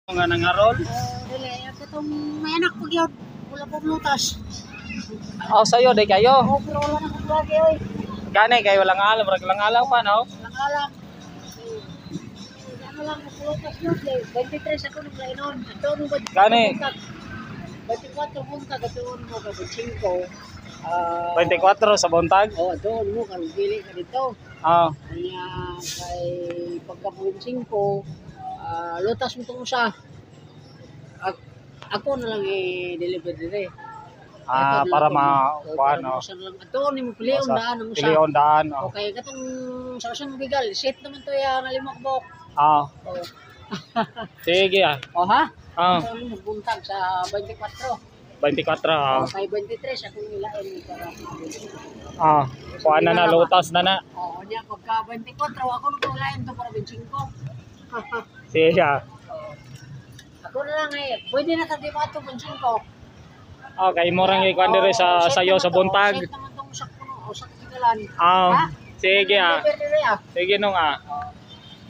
Nga nangarol? Dili, katong may anak ko gyud. Wala po lutas. Sa'yo, di kayo. Pero wala na kong lagi, oy. Gani, kayo walang alam. Walang alam pa, no? Walang alam. Ano lang, lutas yun. 23 ako nung lainon. Ito nung Gani. 24 buntag. Ito mo ka 5. 24 sa buntag? Doon mo, karong pili ka dito. Kaya, kay pagkapunin 5, lutas mo itong usa. Ako na lang i-deliver dire. Para ma-kuhan, no? Ito, ni mo piliyon daan ang usa. Piliyon daan, Okay, katong sa usang bigal, set naman to ya nga limak bok. Sige, ha? Ito mo buntag sa 24. 24, Kay 23 ako nilain para. kuhan na lutas na na. Niya pagka 24 ako nung nilain to para 25. Sige, Ako na lang pwede na tadi ba to 25. Okay, murang ikuhan dire sa sayo sa buntag. Set naman tong usak puno, usak bigalan. Sige, Deliver dire, Sige nung